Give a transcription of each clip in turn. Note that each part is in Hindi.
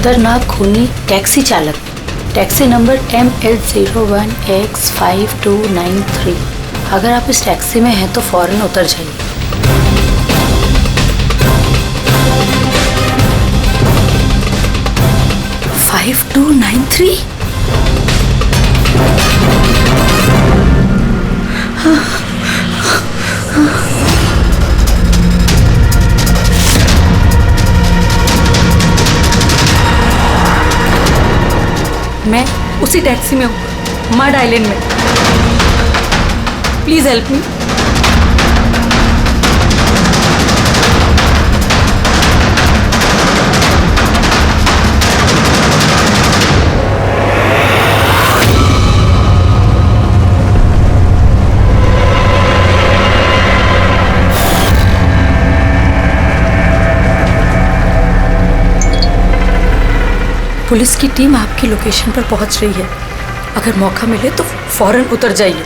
खतरनाक खूनी टैक्सी चालक, टैक्सी नंबर ML01X5293। अगर आप इस टैक्सी में हैं तो फौरन उतर जाइए। फाइव 293। मैं उसी टैक्सी में हूँ, मड आइलैंड में। Please help me. पुलिस की टीम आपकी लोकेशन पर पहुंच रही है। अगर मौका मिले तो फौरन उतर जाइए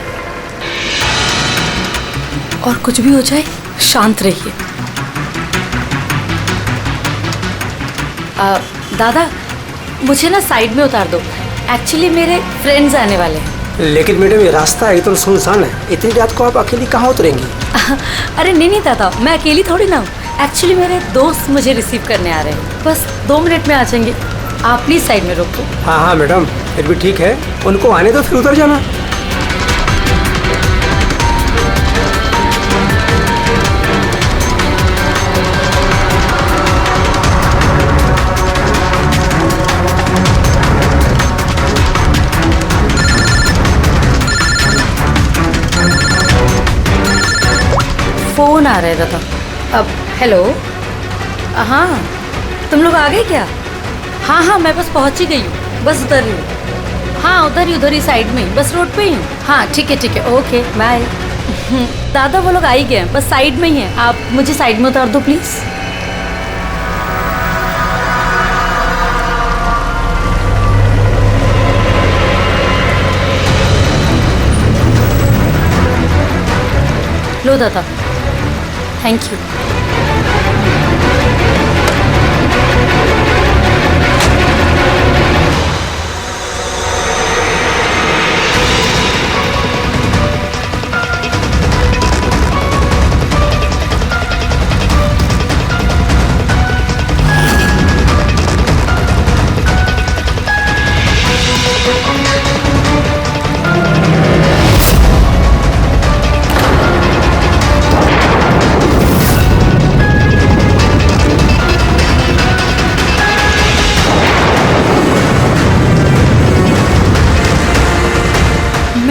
और कुछ भी हो जाए शांत रहिए। दादा, मुझे ना साइड में उतार दो। एक्चुअली मेरे फ्रेंड्स आने वाले हैं। लेकिन मैडम ये रास्ता एकदम सुनसान है, इतनी रात को आप अकेली कहाँ उतरेंगी? अरे नहीं दादा, मैं अकेली थोड़ी ना हूँ। एक्चुअली मेरे दोस्त मुझे रिसीव करने आ रहे हैं, बस 2 मिनट में आ जाएंगे। आप प्लीज साइड में रोको। हाँ हाँ मैडम, फिर भी ठीक है, उनको आने दो फिर उतर जाना। फोन आ रहा है दादा। अब हेलो, हाँ तुम लोग आ गए क्या? हाँ हाँ, मैं बस पहुंच ही गई हूँ, बस उतर रही हूँ। हाँ उधर ही साइड में ही, बस रोड पे ही हूँ। हाँ ठीक है, ओके बाय। दादा वो लोग आ ही गए हैं, बस साइड में ही हैं। आप मुझे साइड में उतार दो प्लीज। लो दादा, थैंक यू।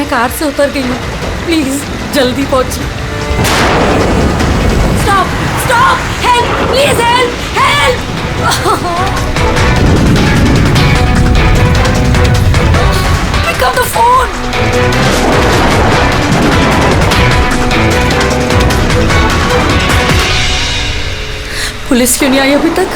कार से उतर गई हूँ, प्लीज जल्दी पहुंचिए। Stop stop, help please, help help. Pick up the phone. Police क्यों नहीं आई अभी तक?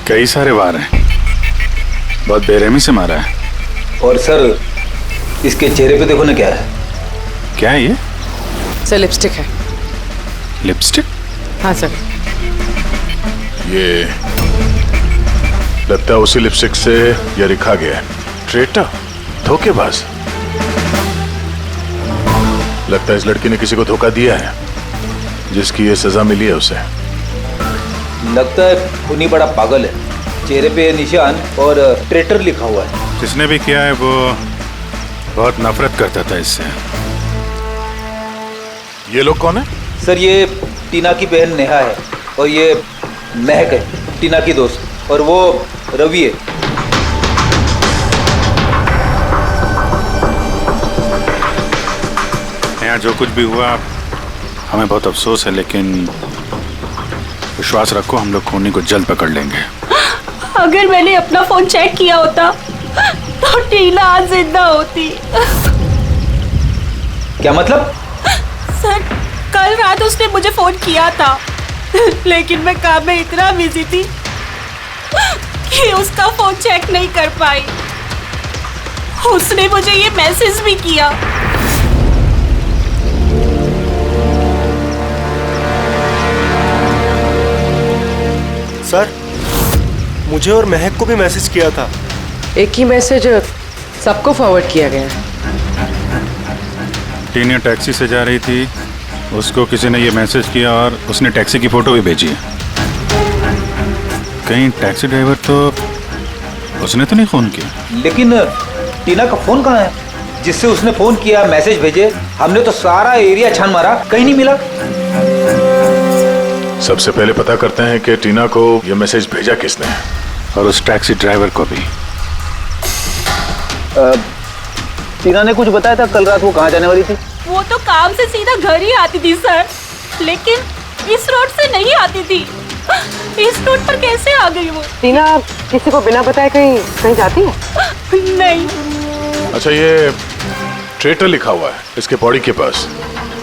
कई सारे वार हैं, बहुत बेरहमी से मारा है। और सर इसके चेहरे पे देखो ना क्या है। क्या है ये? सर लिपस्टिक है। लिपस्टिक? हाँ सर। ये लगता है उसी लिपस्टिक से ये लिखा गया है, ट्रेटर, धोखेबाज। लगता है इस लड़की ने किसी को धोखा दिया है, जिसकी ये सजा मिली है उसे। लगता है खूनी बड़ा पागल है। चेहरे पे निशान और ट्रेटर लिखा हुआ है। जिसने भी किया है वो बहुत नफरत करता था इससे। ये लोग कौन है? सर ये टीना की बहन नेहा है और ये महक है, टीना की दोस्त, और वो रवि है। यहाँ जो कुछ भी हुआ हमें बहुत अफसोस है, लेकिन विश्वास रखो हम लोग खूनी को जल्द पकड़ लेंगे। अगर मैंने अपना फोन चेक किया होता तो टीना आज जिंदा होती। क्या मतलब? सर कल रात उसने मुझे फोन किया था, लेकिन मैं काम में इतना बिजी थी कि उसका फोन चेक नहीं कर पाई। उसने मुझे ये मैसेज भी किया। सर मुझे और महक को भी मैसेज किया था। एक ही मैसेज सबको फॉरवर्ड किया गया है। टीना टैक्सी से जा रही थी, उसको किसी ने ये मैसेज किया और उसने टैक्सी की फोटो भी भेजी है। कहीं टैक्सी ड्राइवर तो उसने तो नहीं फोन किया। लेकिन टीना का फोन कहाँ है जिससे उसने फोन किया, मैसेज भेजे? हमने तो सारा एरिया छान मारा, कहीं नहीं मिला। सबसे पहले पता करते हैं कि टीना को ये मैसेज भेजा किसने, और उस टैक्सी ड्राइवर को भी। टीना ने कुछ बताया था कल रात वो कहाँ जाने वाली थी? वो तो काम से सीधा घर ही आती थी सर, लेकिन इस रोड से नहीं आती थी। इस रोड पर कैसे आ गई वो? टीना किसी को बिना बताए कहीं कहीं जाती है? नहीं। अच्छा, ये ट्रेटर लिखा हुआ है इसके बॉडी के पास,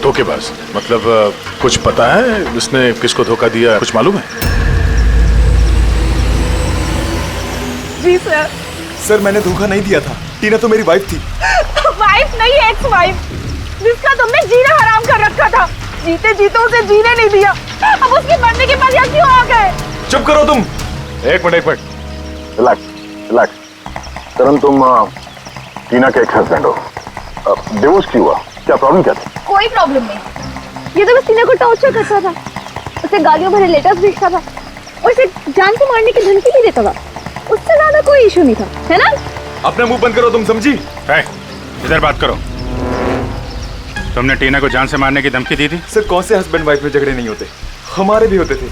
धोखेबाज। मतलब कुछ पता है इसने किसको धोखा दिया, कुछ मालूम है? जी सर। सर मैंने धोखा नहीं दिया था, टीना तो मेरी वाइफ थी। वाइफ नहीं, एक्स वाइफ, जिसका तुमने जीना हराम कर रखा था। जीते जीते उसे जीने नहीं दिया, अब उसके मरने के बाद यहाँ क्यों आ गए? चुप करो तुम। एक मिनट। रिलैक्स। करण, तुम टीना के एक हस्बैंड हो, डिवोर्स क्यों हुआ? क्या प्रॉब्लम क्या थी? कोई प्रॉब्लम नहीं। ये तो बस टीना को टॉर्चर करता था, उसे गालियों भरे लेटर्स भेजता था और उसे जान से मारने की धमकी भी देता था। उससे ज्यादा कोई इशू नहीं था, है ना? अपना मुंह बंद करो तुम, समझी? इधर बात करो। तुमने टीना को जान से मारने की धमकी दी थी? सर कौन से हस्बैंड वाइफ में झगड़े नहीं होते, हमारे भी होते थे।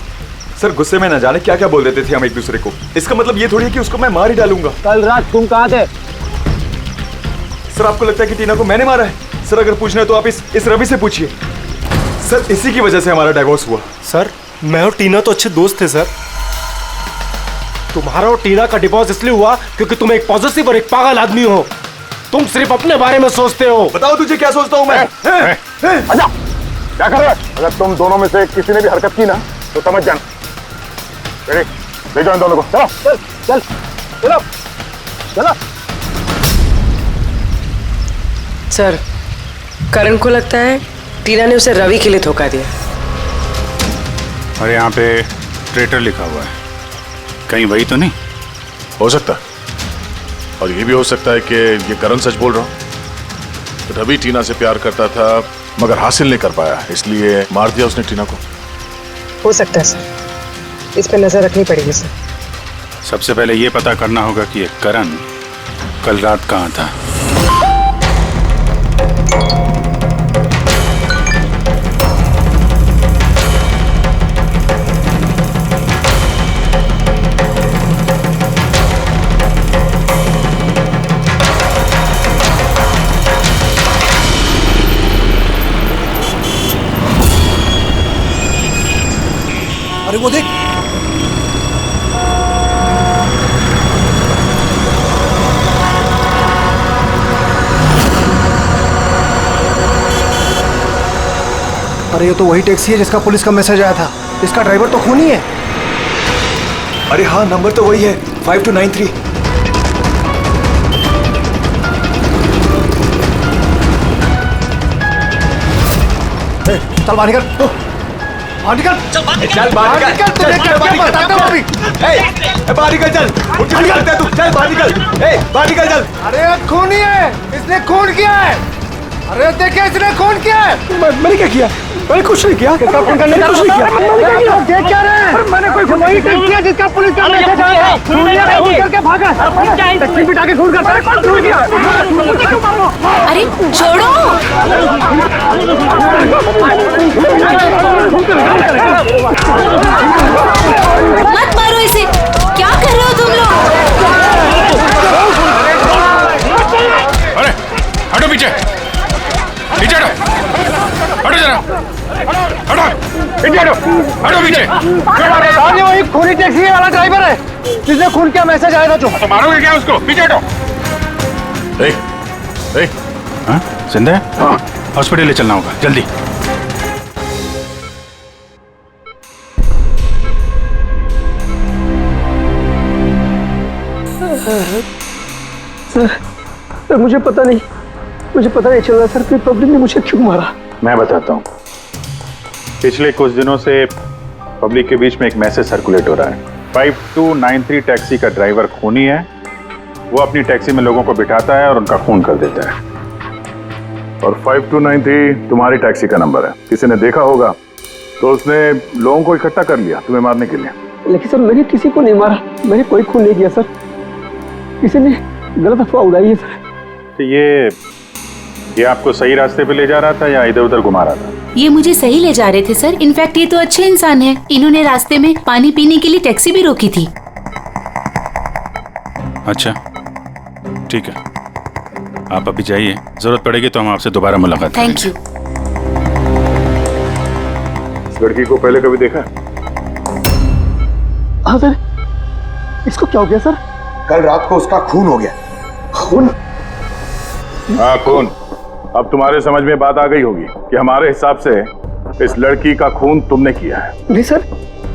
सर गुस्से में न जाने क्या क्या बोल देते थे हम एक दूसरे को। इसका मतलब ये थोड़ी है कि उसको मैं मार ही डालूंगा। कल रात तुम कहाँ थे? सर आपको लगता है कि टीना को मैंने मारा है? सर अगर पूछना है तो आप इस रवि से पूछिए। सर इसी की वजह से हमारा डाइवोर्स हुआ। सर मैं और टीना तो अच्छे दोस्त थे सर। तुम्हारा और टीना का डिवोर्स इसलिए हुआ क्योंकि तुम एक पॉजिटिव और एक पागल आदमी हो। तुम सिर्फ अपने बारे में सोचते हो। बताओ तुझे क्या सोचता हूँ मैं? अच्छा, क्या कर रहे हो? अगर तुम दोनों में से किसी ने भी हरकत की ना तो समझ जाना। ले जाओ इन दोनों को। चलो। सर करण को लगता है टीना ने उसे रवि के लिए धोखा दिया। और यहाँ पे ट्रेटर लिखा हुआ है, कहीं वही तो नहीं? हो सकता, और ये भी हो सकता है कि ये करण सच बोल रहा हूँ। रवि टीना से प्यार करता था मगर हासिल नहीं कर पाया, इसलिए मार दिया उसने टीना को। हो सकता है सर, इस पे नजर रखनी पड़ेगी सर। सबसे पहले ये पता करना होगा कि ये करण कल रात कहाँ था। अरे वो देख, अरे ये तो वही टैक्सी है जिसका पुलिस का मैसेज आया था। इसका ड्राइवर तो खूनी है। अरे हाँ, नंबर तो वही है, 5293। चल बाहर निकल, बाहर निकल, चल बाहर निकल, तुझे क्या बताता हूँ अभी। बाहर निकल, चल उठ के निकलते हैं तू, चल बाहर निकल, बाहर निकल चल। अरे खूनी है, इसने खून किया है। अरे देखिए इसने खून किया है। मैंने क्या किया? मैंने कुछ नहीं किया। किसका खून करने का कुछ नहीं किया। देख क्या रहे हैं? मैंने कोई खून नहीं किया जिसका पुलिस का मैसेज आया था। खून करके भागा। टैक्सी बिठा के खून करता है। कौन खून किया? अरे छोड़ो। मत मारो इसे। क्या कर रहे हो तुम लोग? अरे हटो पीछे, पीछे हटो, हटो जरा, हटो, पीछे हटो, हटो पीछे। वही खूनी टैक्सी वाला ड्राइवर है जिसने खून किया मैसेज आया था। जो मारोगे क्या उसको? पीछे हटो। हाँ जिंदा है? हाँ हॉस्पिटल ले चलना होगा जल्दी। सर मुझे पता नहीं चल रहा सर कि पब्लिक ने मुझे क्यों मारा। मैं बताता हूँ। पिछले कुछ दिनों से पब्लिक के बीच में एक मैसेज सर्कुलेट हो रहा है। 5293 टैक्सी का ड्राइवर खूनी है। वो अपनी टैक्सी में लोगों को बिठाता है और उनका खून कर देता है। और 5293 तुम्हारी टैक्सी का नंबर है। किसी ने देखा होगा तो उसने लोगों को इकट्ठा कर लिया तुम्हें मारने के लिए। लेकिन सर मैंने किसी को नहीं मारा, मैंने कोई खून नहीं किया सर। किसी ने गलत अफवाह उड़ाई है सर। तो ये आपको सही रास्ते पे ले जा रहा था या इधर उधर घुमा रहा था? ये मुझे सही ले जा रहे थे सर। इनफैक्ट ये तो अच्छे इंसान हैं। इन्होंने रास्ते में पानी पीने के लिए टैक्सी भी रोकी थी। अच्छा ठीक है, आप अभी जाइए, जरूरत पड़ेगी तो हम आपसे दोबारा मुलाकात करेंगे। Thank you. इस लड़की को पहले कभी देखा? हाँ सर। इसको क्या हो गया सर? कल रात को उसका खून हो गया। खून? हाँ खून। अब तुम्हारे समझ में बात आ गई होगी कि हमारे हिसाब से इस लड़की का खून तुमने किया है। नहीं सर,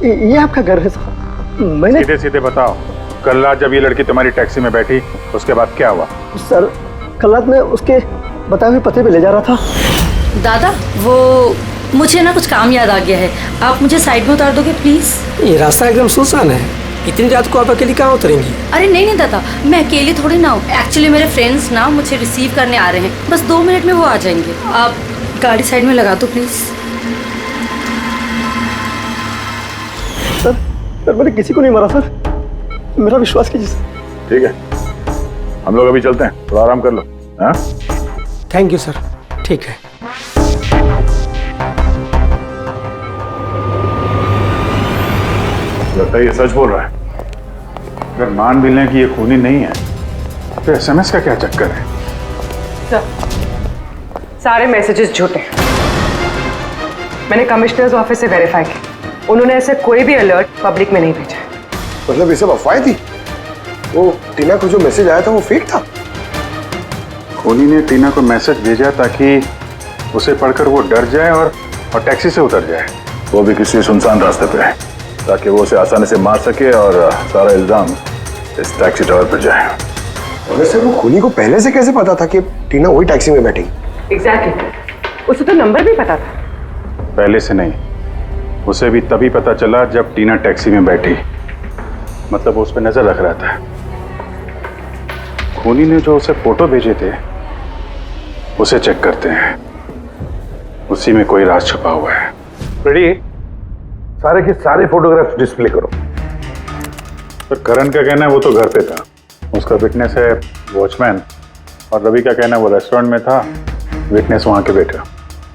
ये आपका घर है सर। मैंने सीधे सीधे बताओ, कल रात जब ये लड़की तुम्हारी टैक्सी में बैठी उसके बाद क्या हुआ? सर कल रात में उसके बताए हुए पते पे ले जा रहा था। दादा वो मुझे ना कुछ काम याद आ गया है, आप मुझे साइड में उतार दोगे प्लीज? ये रास्ता एकदम सुनसान है, इतनी रात को आप अकेली कहाँ उतरेंगी? अरे नहीं दादा, मैं अकेली थोड़ी ना हूँ। एक्चुअली मेरे फ्रेंड्स ना मुझे रिसीव करने आ रहे हैं, बस 2 मिनट में वो आ जाएंगे। आप गाड़ी साइड में लगा दो प्लीज। सर मैंने किसी को नहीं मारा सर, मेरा विश्वास कीजिए सर। ठीक है, हम लोग अभी चलते हैं, थोड़ा आराम कर लो। हाँ थैंक यू सर, ठीक है। लगता है ये सच बोल रहा है। अगर मान भी लें कि ये खूनी नहीं है तो एसएमएस का क्या चक्कर है? सारे मैसेजेस झूठे हैं। मैंने कमिश्नर्स ऑफिस से वेरीफाई किया, उन्होंने ऐसे कोई भी अलर्ट पब्लिक में नहीं भेजा। मतलब ये सब अफवाहें थी? वो टीना को जो मैसेज आया था वो फेक था? खूनी ने टीना को मैसेज भेजा ताकि उसे पढ़कर वो डर जाए और टैक्सी से उतर जाए, वो भी किसी सुनसान रास्ते पे, ताकि वो उसे आसानी से मार सके और सारा इल्जाम इस टैक्सी ड्राइवर पर जाए। वैसे वो खूनी को पहले से कैसे पता था कि टीना वही टैक्सी में बैठेगी? एग्जैक्टली, उसे तो नंबर भी पता था। पहले से नहीं, उसे भी तभी पता चला जब टीना टैक्सी में बैठी, मतलब वो उस पर नजर रख रहा था। खूनी ने जो उसे फोटो भेजे थे उसे चेक करते हैं, उसी में कोई राज छुपा हुआ है। रेडी? सारे के सारे फोटोग्राफ्स डिस्प्ले करो। पर करण का कहना है वो तो घर पे था, उसका विटनेस है वॉचमैन, और रवि का कहना है वो रेस्टोरेंट में था, विटनेस वहां के बैठा।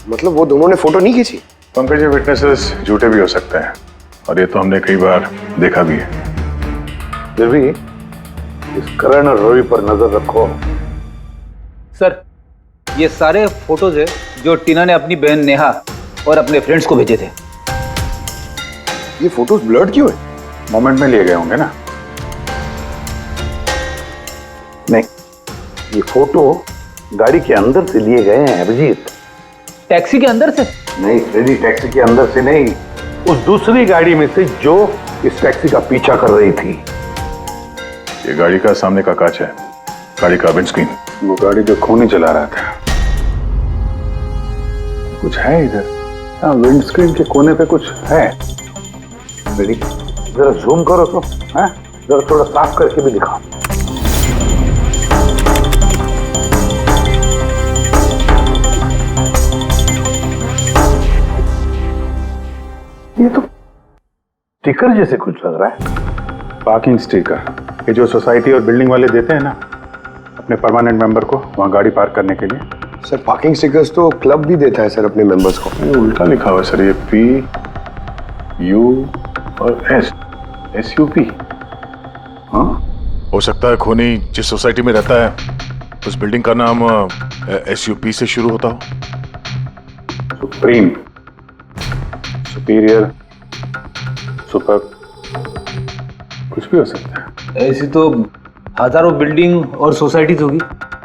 मतलब वो दोनों ने फोटो नहीं खींची? पंकज, ये विटनेसेस झूठे भी हो सकते हैं और ये तो हमने कई बार देखा भी है। फिर भी इस करण और रवि पर नजर रखो। सर ये सारे फोटोज है जो टीना ने अपनी बहन नेहा और अपने फ्रेंड्स को भेजे थे। ये फोटोज ब्लर्ड क्यों है? मोमेंट में लिए गए होंगे ना? नहीं, ये फोटो गाड़ी के अंदर से लिए गए हैं अभिजीत। टैक्सी के अंदर से? नहीं रेडी, टैक्सी के अंदर से नहीं, उस दूसरी गाड़ी में से जो इस टैक्सी का पीछा कर रही थी। ये गाड़ी का सामने का कांच है, गाड़ी का विंडस्क्रीन, वो गाड़ी जो खूनी चला रहा था। कुछ है इधर? विंड स्क्रीन के कोने पे कुछ है। रेडी, जरा जूम करो तो, हैं? जरा थोड़ा साफ करके भी दिखाओ। ये तो स्टिकर जैसे कुछ लग रहा है। पार्किंग स्टिकर, ये जो सोसाइटी और बिल्डिंग वाले देते हैं ना अपने परमानेंट मेंबर को वहाँ गाड़ी पार्क करने के लिए। सर पार्किंग स्टिकर्स तो क्लब भी देता है सर अपने मेंबर्स को। ये उल्टा लिखा हुआ है सर, ये PU और SUP। हाँ, हो सकता है खोनी जिस सोसाइटी में रहता है उस बिल्डिंग का नाम SUP से शुरू होता हो। सुप्रीम, सुपीरियर, सुपर, कुछ भी हो सकता है। ऐसी तो हजारों बिल्डिंग और सोसाइटीज होगी,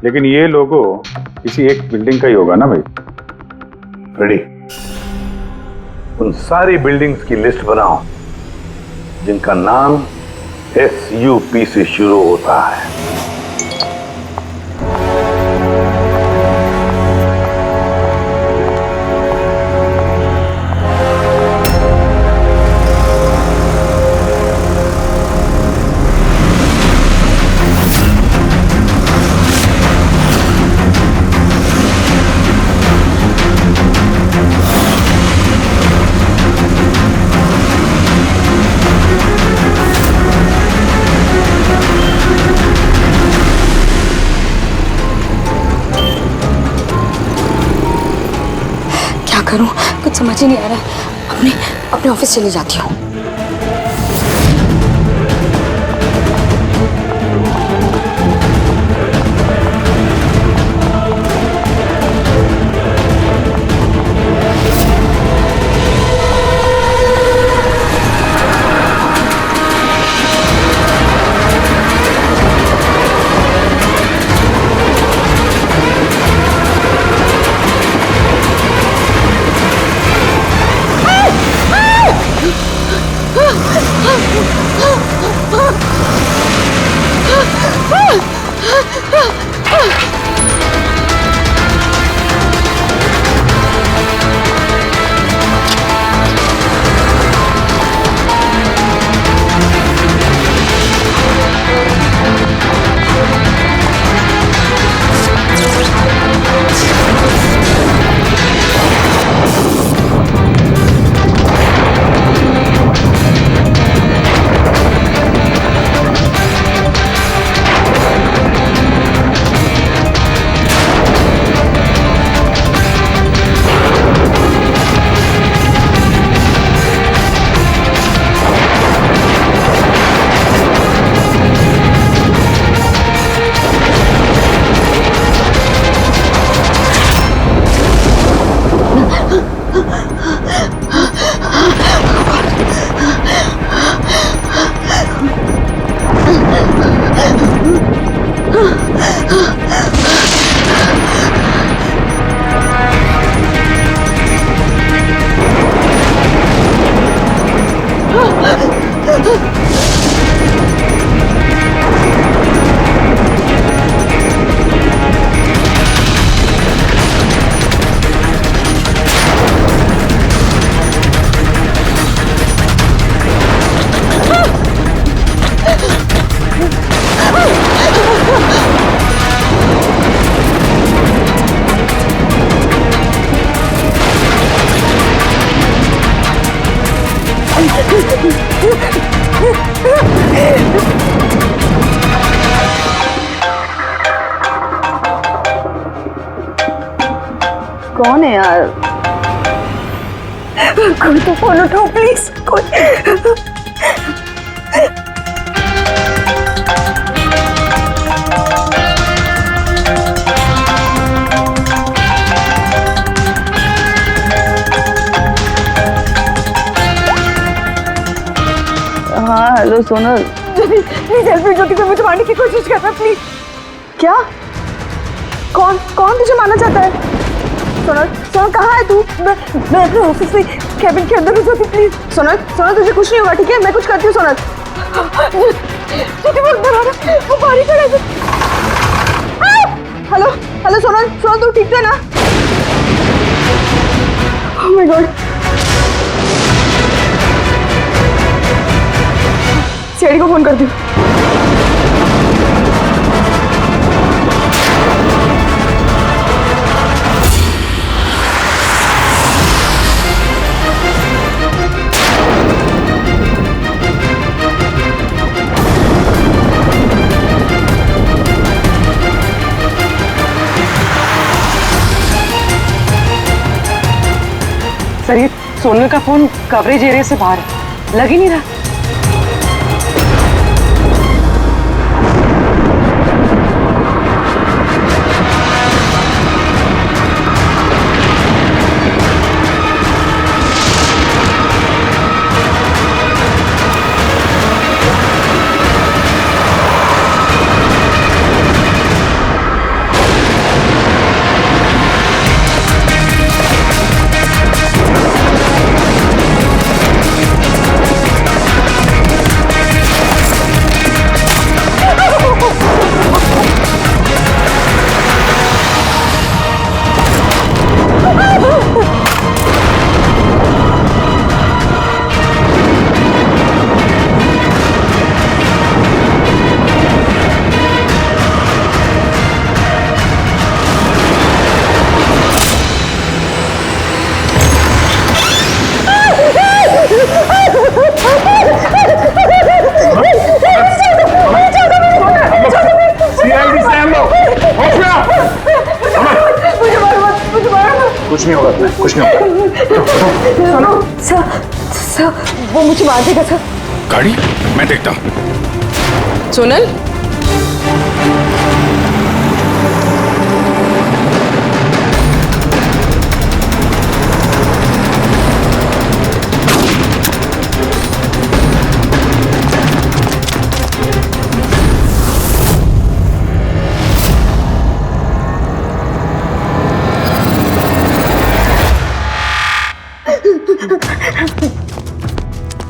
लेकिन ये लोगो किसी एक बिल्डिंग का ही होगा ना भाई। रेडी, उन सारी बिल्डिंग्स की लिस्ट बनाओ जिनका नाम SUP से शुरू होता है। करूं कुछ समझ ही नहीं आ रहा है। अपने ऑफिस चली जाती हूँ। कौन है यार? कोई तो फोन उठाओ प्लीज। कोई हाँ hello Sonal, please help me. Jyoti को मुझे मारने की कोशिश कर रहा है, प्लीज। क्या? कौन कौन तुझे मारना चाहता है? सोनल सोनल कहाँ है तू? मैं अपने ऑफिस में कैबिन के अंदर हूँ। ज्योति प्लीज। सोनल सोनल तुझे कुछ नहीं होगा, ठीक है? मैं कुछ करती हूँ। सोनल ज्योति वो अंदर आ रहा है, वो बाहर ही खड़ा है। हेलो हेलो सोनल सोनल तू ठीक है ना? Oh my God. सीआईडी को फोन कर दी। सर ये सोनल का फोन कवरेज एरिया से बाहर है, लग ही नहीं रहा। कुछ नहीं होगा तुम्हें, कुछ नहीं होगा। सुनो सर, वो मुझे मार देगा सर। गाड़ी मैं देखता हूँ। सोनल,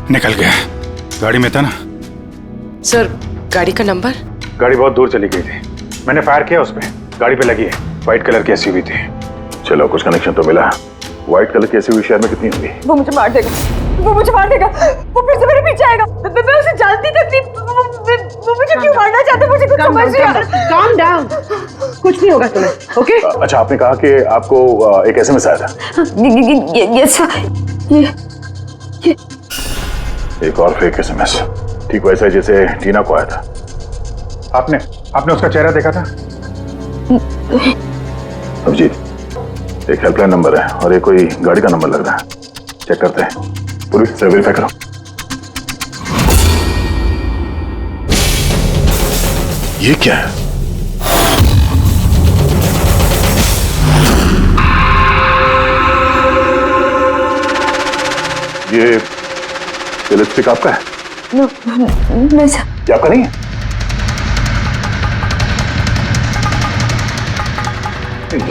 निकल गया। गाड़ी में था ना? सर गाड़ी का नंबर? गाड़ी बहुत दूर चली गई थी, मैंने फायर किया उस पे, गाड़ी पे लगी है। व्हाइट कलर की एसयूवी थी। चलो कुछ कनेक्शन तो मिला। व्हाइट कलर की एसयूवी शहर में कितनी होगी? वो मुझे मार देगा, वो मुझे मार देगा, वो फिर से मेरे पीछे आएगा। मैं उसे जानती तक नहीं, वो मुझे क्यों मारना चाहता, मुझे कुछ समझ नहीं आ रहा। Calm down, कुछ नहीं होगा तुम्हें, ओके? अच्छा, आपने कहा कि आपको एक एसएमएस आया था। यस ये एक और फेक एसएमएस, ठीक वैसा ही जैसे टीना को आया था। आपने उसका चेहरा देखा था? अभिजीत, एक हेल्पलाइन नंबर है और एक कोई गाड़ी का नंबर लग रहा है, चेक करते हैं। पूरी से वेरीफाई करो। ये क्या है? ये लिपस्टिक आपका है? नहीं सर। ये आपका नहीं है?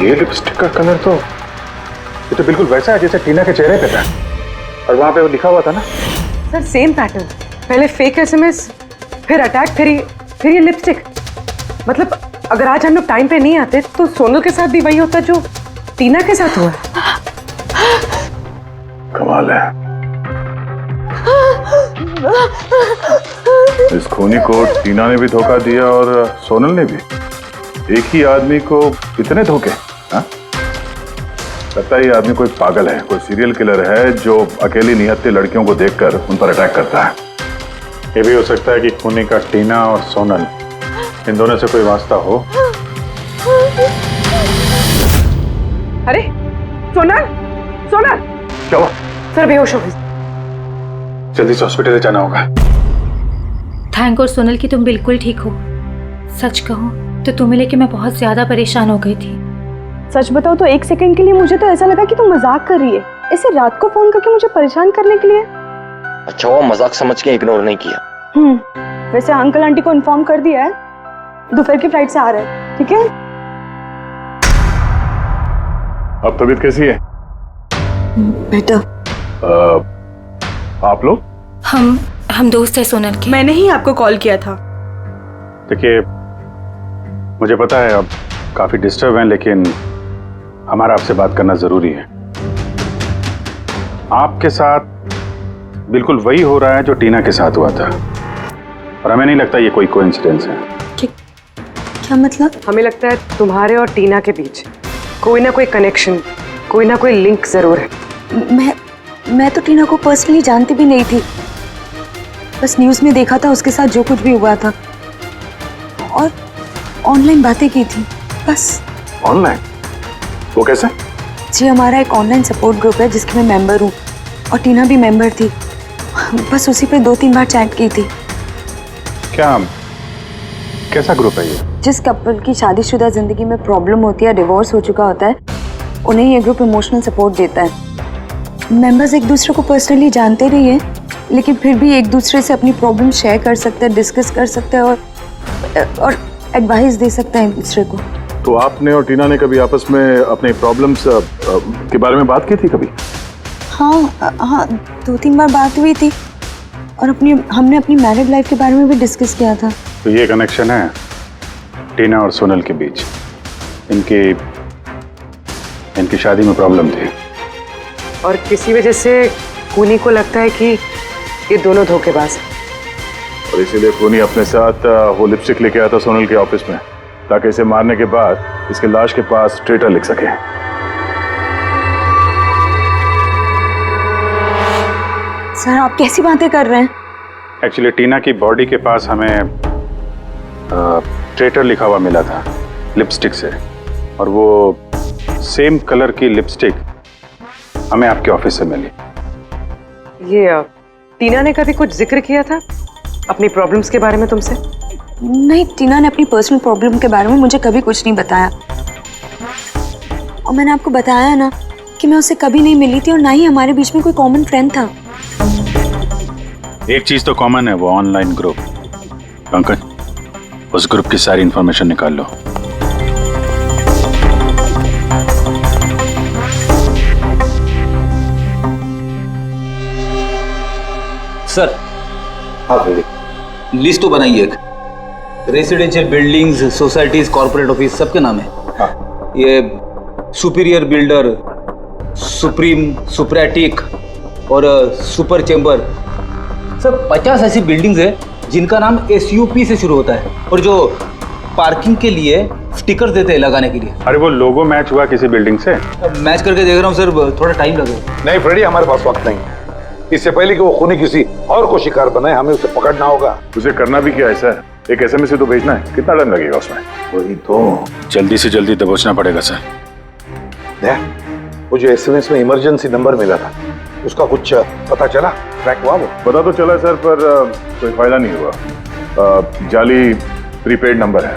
ये लिपस्टिक का कलर तो ये तो बिल्कुल वैसा है जैसे टीना के चेहरे पे था, और वहां पे वो लिखा हुआ था ना। सर सेम पैटर्न, पहले फेक एसएमएस, फिर अटैक, फिर ये लिपस्टिक। मतलब अगर आज हम लोग टाइम पे नहीं आते तो सोनल के साथ भी वही होता जो टीना के साथ हुआ। कमाल है, इस खूनी को टीना ने भी धोखा दिया और सोनल ने भी। एक ही आदमी को इतने धोखे? हाँ? लगता है ये आदमी कोई पागल है, कोई सीरियल किलर है जो अकेली निहत्थे लड़कियों को देखकर उन पर अटैक करता है। ये भी हो सकता है कि खूनी का टीना और सोनल, इन दोनों से कोई वास्ता हो। अरे सोनल, सोनल क्या हुआ? सर बेहोश हो गई, जल्दी से हॉस्पिटल ले जाना होगा। थैंक गॉड सोनल कि तुम बिल्कुल ठीक हो। सच कहूँ तो तुम्हें लेके मैं बहुत ज्यादा परेशान हो गई थी। सच बताओ तो एक सेकंड के लिए मुझे तो ऐसा लगा कि तुम मजाक कर रही है, इसे रात को फोन करके मुझे परेशान करने के लिए। अच्छा, वो मजाक समझ के इग्नोर नहीं किया। वैसे अंकल आंटी को इन्फॉर्म कर दिया है, दोपहर की फ्लाइट से आ रहे हैं, ठीक है? अब तबीयत कैसी है? बेटा आप लोग? हम दोस्त हैं सोनल के। मैंने ही आपको कॉल किया था। देखिए, मुझे पता है आप काफी डिस्टर्ब हैं, लेकिन हमारा आपसे बात करना जरूरी है। आपके साथ बिल्कुल वही हो रहा है जो टीना के साथ हुआ था, और हमें नहीं लगता ये कोई कोइंसिडेंस है। क्या मतलब? हमें लगता है तुम्हारे और टीना के बीच कोई ना कोई कनेक्शन, कोई ना कोई लिंक जरूर है। मैं तो टीना को पर्सनली जानती भी नहीं थी, बस न्यूज़ में देखा था उसके साथ जो कुछ भी हुआ था और ऑनलाइन बातें की थी बस। ऑनलाइन? वो कैसे? जी, हमारा एक ऑनलाइन सपोर्ट ग्रुप है जिसकी मैं मेंबर हूँ और टीना भी मेंबर थी। बस उसी पे 2-3 बार चैट की थी। क्या, कैसा ग्रुप है ये? जिस कपल की शादीशुदा जिंदगी में प्रॉब्लम होती है, डिवोर्स हो चुका होता है, उन्हें ये ग्रुप इमोशनल सपोर्ट देता है। मेंबर्स एक दूसरे को पर्सनली जानते नहीं है, लेकिन फिर भी एक दूसरे से अपनी प्रॉब्लम शेयर कर सकते हैं, डिस्कस कर सकते हैं और एडवाइस दे सकते हैं एक दूसरे को। तो आपने और टीना ने कभी आपस में अपने प्रॉब्लम्स के बारे में बात की थी कभी? हाँ, 2-3 बार बात हुई थी और हमने अपनी मैरिड लाइफ के बारे में भी डिस्कस किया था। तो ये कनेक्शन है टीना और सोनल के बीच। इनकी शादी में प्रॉब्लम थी और किसी वजह से खूनी को लगता है कि ये दोनों धोखेबाज हैं। और इसीलिए खूनी अपने साथ वो लिपस्टिक लेके आया था सोनल के ऑफिस में, ताकि इसे मारने के बाद इसके लाश के पास ट्रेटर लिख सके। सर, आप कैसी बातें कर रहे हैं? एक्चुअली टीना की बॉडी के पास हमें ट्रेटर लिखा हुआ मिला था लिपस्टिक से, और वो सेम कलर की लिपस्टिक हमें आपके ऑफिस से मिली। ये टीना ने कभी कुछ जिक्र किया था अपनी प्रॉब्लम्स के बारे में तुमसे? नहीं, टीना ने अपनी पर्सनल प्रॉब्लम के बारे में मुझे कभी कुछ नहीं बताया। और मैंने आपको बताया ना कि मैं उससे कभी नहीं मिली थी और ना ही हमारे बीच में कोई कॉमन फ्रेंड था। एक चीज तो कॉमन है, वो ऑनलाइन ग्रुप। पंकज, उस ग्रुप की सारी इंफॉर्मेशन निकाल लो। सर, हाँ लिस्ट तो बनाइए। एक residential buildings, societies, corporate office सबके नाम है। हाँ। ये सुपीरियर बिल्डर, सुप्रीम, सुप्रेटिक और सुपर चेंबर, सब 50 ऐसी बिल्डिंग्स है जिनका नाम SUP से शुरू होता है, और जो पार्किंग के लिए स्टिकर देते हैं लगाने के लिए। अरे वो लोगो मैच हुआ किसी बिल्डिंग से? मैच करके देख रहा हूँ सर, थोड़ा टाइम लगेगा। नहीं फ्रेडी, हमारे पास वक्त नहीं। इससे पहले कि वो खूनी किसी और को शिकार बनाए, हमें उसे पकड़ना होगा। उसे करना भी क्या ऐसा है, एक SMS से तो भेजना है, कितना टाइम लगेगा उसमें? वही तो, जल्दी से जल्दी दबोचना पड़ेगा सर। वो जो SMS में इमरजेंसी नंबर मिला था, उसका कुछ पता चला? ट्रैक हुआ वो? पता तो चला सर, पर कोई फायदा नहीं हुआ। जाली प्रीपेड नंबर है,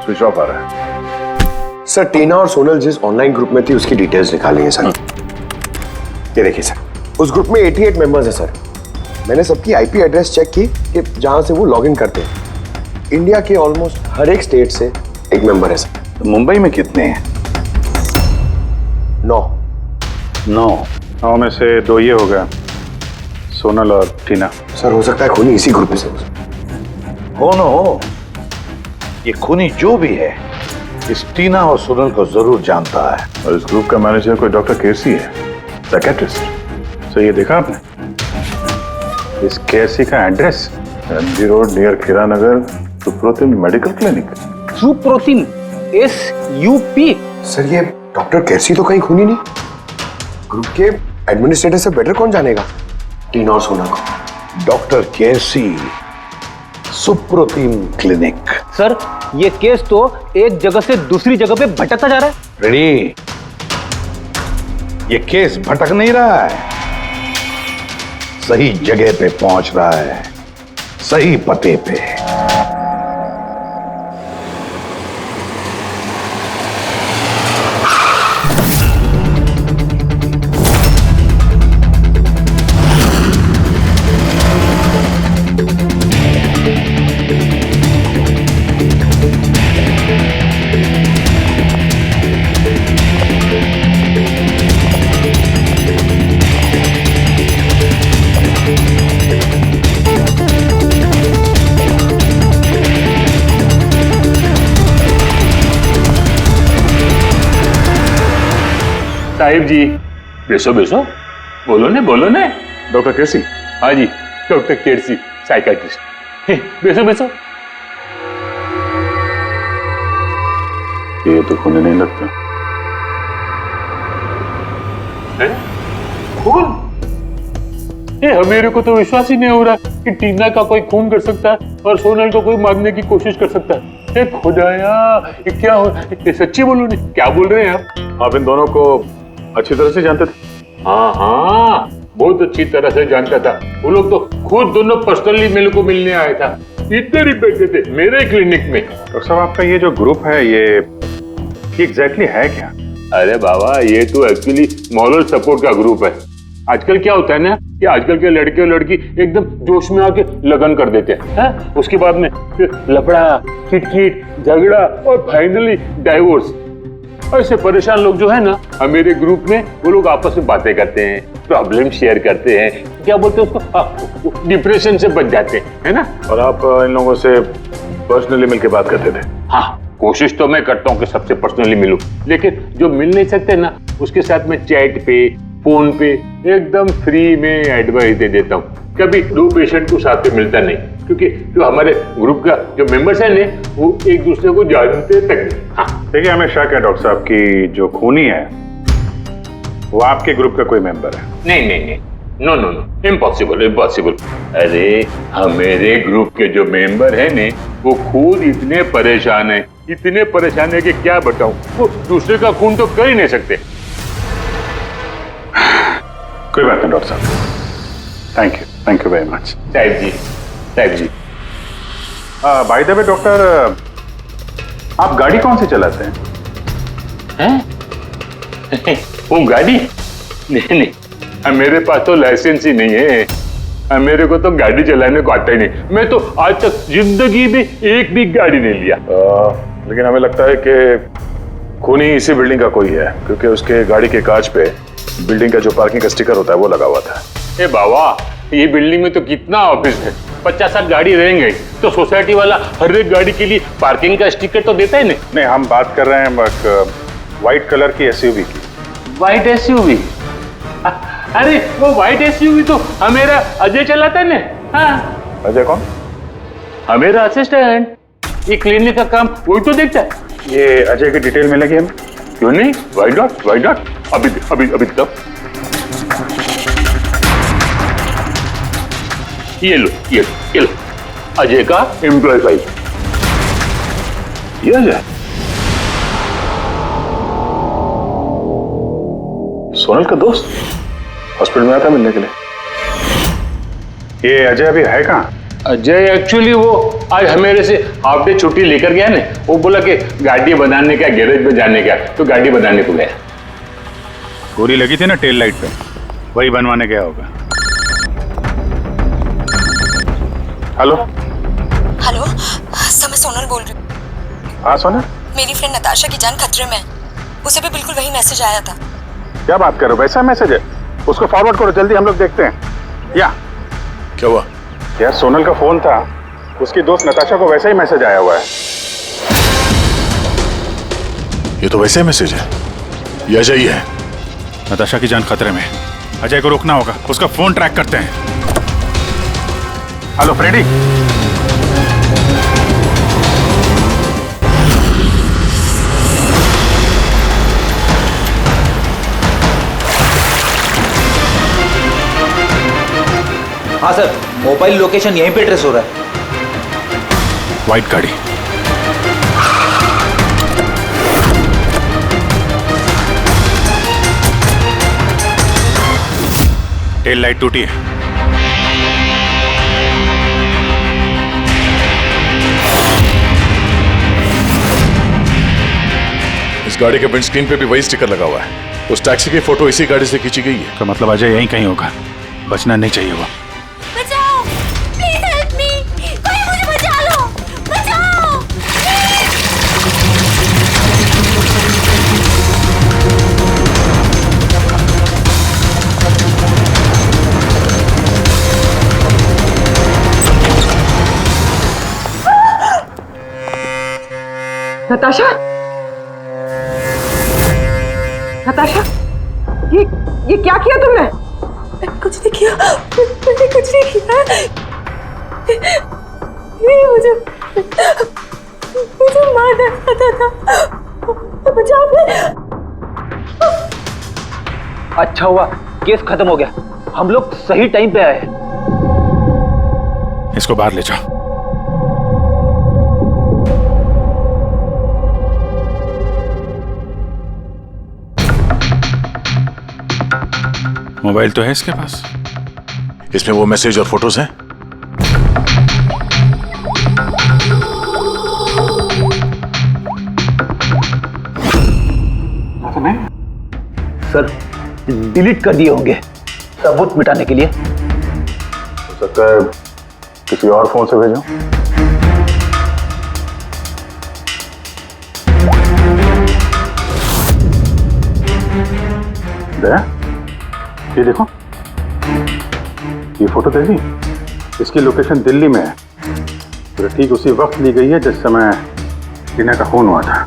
स्विच ऑफ आ रहा है। सर, टीना और सोनल जिस ऑनलाइन ग्रुप में थी उसकी डिटेल्स निकाली है सर। ये देखिए सर, उस ग्रुप में 88 मेंबर्स हैं सर। मैंने सबकी IP एड्रेस चेक की कि जहां से वो लॉगिन करते हैं। इंडिया के ऑलमोस्ट हर एक स्टेट से एक मेंबर है सर। तो मुंबई में कितने हैं? 9 में से 2 ये हो गया, सोनल और टीना। सर, हो सकता है खूनी इसी ग्रुप में से हो न हो, ये खूनी जो भी है इस टीना और सोनल को जरूर जानता है। और इस ग्रुप का मैनेजर कोई डॉक्टर केसी है, साइकियाट्रिस्ट। तो ये देखा आपने इस केसी का एड्रेस? MG रोड नियर खीरा नगर, Suprotim medical clinic. Suprotim SUP? Sir, ये डॉक्टर केसी तो कहीं खूनी नहीं। ग्रुप के एडमिनिस्ट्रेटर से बेटर कौन जानेगा टीना और सोनल को? डॉक्टर केसी, सुप्रोतिम क्लिनिक। सर, ये केस तो एक जगह से दूसरी जगह पे भटकता जा रहा है। रेडी, ये केस भटक नहीं रहा है, सही जगह पे पहुंच रहा है, सही पते पे। साहिब जी, बेसो बेसो, बोलो ने। डॉक्टर केसी? हाँ जी, डॉक्टर केसी, साइकाट्रिस्ट। बैसो बैसो। ये तो खून नहीं लगता। खून? मेरे को तो विश्वास ही नहीं हो रहा कि टीना का कोई खून कर सकता है और सोनल को कोई मारने की कोशिश कर सकता है। खुदाया, ये क्या हो? ये सच्ची बोलो नहीं, क्या बोल रहे हैं आप इन दोनों को अच्छी तरह से जानते थे? हाँ, बहुत अच्छी तरह से जानता था। वो लोग तो खुद दोनों पर्सनली मेरे को मिलने आए था। इतने रिपेटे थे मेरे क्लिनिक में। डॉक्टर साहब, आपका ये जो ग्रुप है ये एग्जैक्टली है क्या? अरे बाबा, ये तो एक्चुअली मॉरल सपोर्ट का ग्रुप है। आजकल क्या होता है ना कि आजकल के लड़के और लड़की एकदम जोश में आके लगन कर देते हैं, उसके बाद में लफड़ा, किटकिट, झगड़ा और फाइनली डाइवोर्स। ऐसे परेशान लोग जो है ना, मेरे ग्रुप में वो लोग आपस में बातें करते हैं, प्रॉब्लम शेयर करते हैं, क्या बोलते हैं उसको, डिप्रेशन से बच जाते हैं, है ना। और आप इन लोगों से पर्सनली मिलकर बात करते थे? हाँ, कोशिश तो मैं करता हूँ कि सबसे पर्सनली मिलूं, लेकिन जो मिल नहीं सकते ना, उसके साथ में चैट पे, फोन पे एकदम फ्री में एडवाइस दे देता हूँ। कभी दो पेशेंट को साथ में मिलता नहीं, क्योंकि जो हमारे ग्रुप का जो मेंबर्स हैं ने, वो एक दूसरे को जानते तक नहीं। हाँ, देखिए, हमें शक है डॉक्टर साहब की जो खूनी है वो आपके ग्रुप का कोई मेंबर है। नहीं नहीं नहीं, no no no, impossible impossible. अरे हमारे ग्रुप के जो मेंबर हैं ने, वो खुद इतने परेशान है कि क्या बताऊं। वो दूसरे का खून तो कर ही नहीं सकते। कोई बात नहीं डॉक्टर साहब, थैंक यू वेरी मच। साहिब जी। बाय द वे डॉक्टर, आप गाड़ी कौन सी चलाते हैं? वो गाड़ी? नहीं, मेरे पास तो लाइसेंस ही नहीं है। मेरे को तो गाड़ी चलाने को आता ही नहीं। मैं तो आज तक जिंदगी में एक भी गाड़ी नहीं लिया। लेकिन हमें लगता है कि खूनी इसी बिल्डिंग का कोई है, क्योंकि उसके गाड़ी के कांच पे बिल्डिंग का जो पार्किंग का स्टिकर होता है वो लगा हुआ था। ए बाबा, ये बिल्डिंग में तो कितना ऑफिस है, 50-60 गाड़ी रहेंगे, तो सोसाइटी वाला हर एक गाड़ी के लिए पार्किंग का स्टिकर तो देता ही नहीं। हम बात कर रहे हैं व्हाइट कलर की एसयूवी की। White SUV? अरे वो व्हाइट एसयूवी तो हमेरा अजय चलाता है ना। हाँ। अजय कौन? हमेरा असिस्टेंट, ये क्लिनिक का काम वही तो देखता है। ये अजय की डिटेल मिलेगी हमें? क्यों नहीं, वाई नॉट। अभी तक ये लो अजय का एम्प्लॉय फाइल। ये अजय सोनल का दोस्त हॉस्पिटल में आता मिलने के लिए। ये अजय अभी है कहाँ? अजय एक्चुअली वो आज मेरे से हाफ डे छुट्टी लेकर गया ना। वो बोला कि गाड़ी बनाने का, गैरेज में जाने का, तो गाड़ी बनाने को गया। गोली लगी थी ना टेल लाइट पे, वही बनवाने गया होगा। हेलो सर, मैं सोनल बोल रही हूँ। हाँ सोनल, मेरी फ्रेंड नताशा की जान खतरे में है। उसे भी बिल्कुल वही मैसेज आया था। क्या बात कर रहे हो? वैसा मैसेज है? उसको फॉरवर्ड करो जल्दी, हम लोग देखते हैं। या क्या हुआ? यार सोनल का फोन था, उसकी दोस्त नताशा को वैसा ही मैसेज आया हुआ है। ये तो वैसे ही मैसेज है, ये अजय ही है। नताशा की जान खतरे में, अजय को रोकना होगा, उसका फोन ट्रैक करते हैं। Hello Freddie. हाँ सर, मोबाइल लोकेशन यहीं पे ट्रेस हो रहा है। व्हाइट गाड़ी। टेल लाइट टूटी है। इस गाड़ी के विंडस्क्रीन पे भी वही स्टिकर लगा हुआ है। उस टैक्सी की फोटो इसी गाड़ी से खींची गई है। तो मतलब अजय यहीं कहीं होगा, बचना नहीं चाहिए वो। बचाओ, प्लीज हेल्प मी, कोई मुझे बचा लो, बचाओ। नताशा, ये क्या किया तुमने? कुछ नहीं किया, मैंने कुछ नहीं किया। ये मुझे मारना चाहता था। बचाओ। अच्छा हुआ केस खत्म हो गया, हम लोग सही टाइम पे आए। इसको बाहर ले जाओ। मोबाइल तो है इसके पास, इसमें वो मैसेज और फोटोज हैं। सर डिलीट कर दिए होंगे सबूत मिटाने के लिए। हो सकता है किसी और फोन से भेजो। ये देखो, ये फोटो देखी, इसकी लोकेशन दिल्ली में है। तो ठीक उसी वक्त ली गई है जिस समय टीना का खून हुआ था।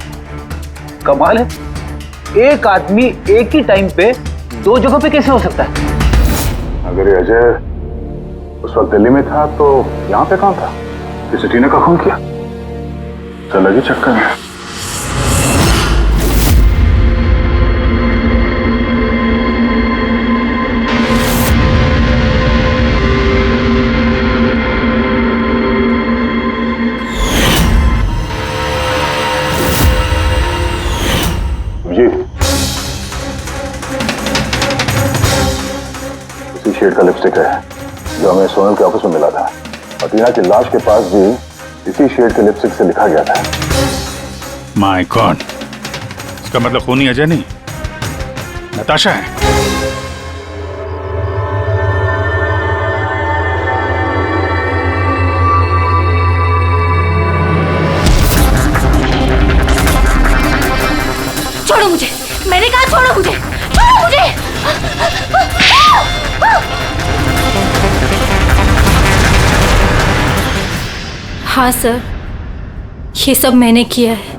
कमाल है, एक आदमी एक ही टाइम पे दो जगहों पे कैसे हो सकता है? अगर ये अजय उस वक्त दिल्ली में था तो यहाँ पे कहाँ था? किसी टीना का खून किया? चल लगी चक्कर में। शेड का लिपस्टिक है जो हमें सोनल के ऑफिस में मिला था, और टीना की लाश के पास भी इसी शेड के लिपस्टिक से लिखा गया था। माय गॉड, इसका मतलब खूनी अजय नहीं, नताशा है। छोड़ो मुझे, मैंने कहा छोड़ो मुझे, छोड़ो मुझे। हाँ सर, ये सब मैंने किया है।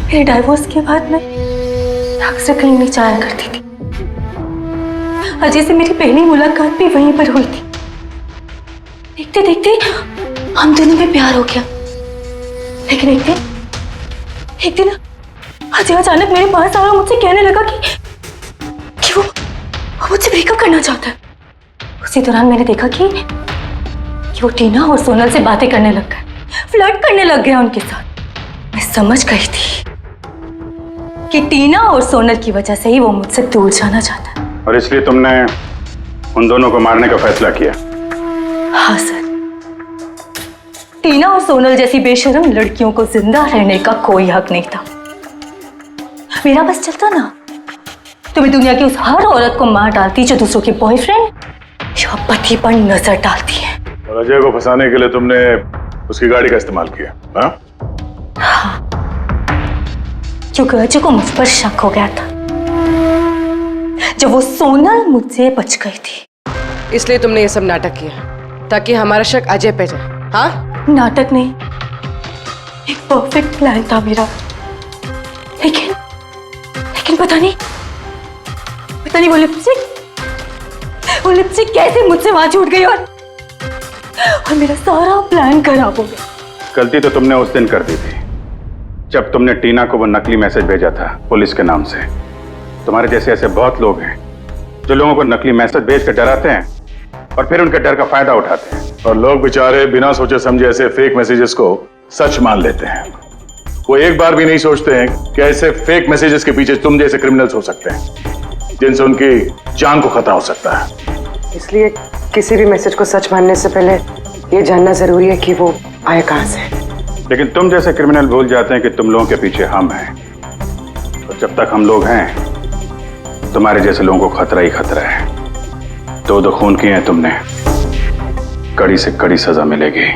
मेरे डाइवोर्स के बाद मैं अक्सर कहीं नहीं जाया करती थी। अजय से मेरी पहली मुलाकात भी वहीं पर हुई थी। देखते देखते हम दोनों में प्यार हो गया। लेकिन एक दिन अजय अचानक मेरे पास आया और मुझसे कहने लगा कि वो मुझसे ब्रेकअप करना चाहता है। उसी दौरान मैंने देखा कि वो टीना और सोनल से बातें करने लग गया, फ्लर्ट करने लग गया उनके साथ। मैं समझ गई थी कि टीना और सोनल की वजह से ही वो मुझसे दूर जाना चाहता है। और इसलिए तुमने उन दोनों को मारने का फैसला किया? हाँ सर, टीना और सोनल जैसी बेशर्म लड़कियों को जिंदा रहने का कोई हक नहीं था। मेरा बस चलता ना तो मैं दुनिया की उस हर औरत को मार डालती जो दूसरों के बॉयफ्रेंड या पति पर नजर डालती है। और अजय को फंसाने के लिए तुमने उसकी गाड़ी का इस्तेमाल किया? हाँ, क्योंकि अजय को मुझ पर शक हो गया था जब वो सोनल मुझसे बच गई थी। इसलिए तुमने ये सब नाटक किया ताकि हमारा शक अजय पे जाए? हाँ, नाटक नहीं, एक परफेक्ट प्लान था मेरा। लेकिन पता नहीं वो लिपस्टिक कैसे मुझसे वहां छूट गई और मेरा सारा प्लान खराब हो गया। गलती तो तुमने उस दिन कर दी थी जब तुमने टीना को वो नकली मैसेज भेजा था पुलिस के नाम से। तुम्हारे जैसे ऐसे बहुत लोग हैं जो लोगों को नकली मैसेज भेज कर डराते हैं और फिर उनके डर का फायदा उठाते हैं। और लोग बेचारे बिना सोचे समझे ऐसे फेक मैसेजेस को सच मान लेते हैं। वो एक बार भी नहीं सोचते हैं कि ऐसे फेक मैसेजेस के पीछे तुम जैसे क्रिमिनल्स हो सकते हैं जिनसे उनकी जान को खतरा हो सकता है। इसलिए किसी भी मैसेज को सच मानने से पहले ये जानना जरूरी है कि वो आया कहां से। लेकिन तुम जैसे क्रिमिनल भूल जाते हैं कि तुम लोगों के पीछे हम हैं, और जब तक हम लोग हैं तुम्हारे जैसे लोगों को खतरा ही खतरा है। दो खून किए हैं तुमने, कड़ी से कड़ी सजा मिलेगी।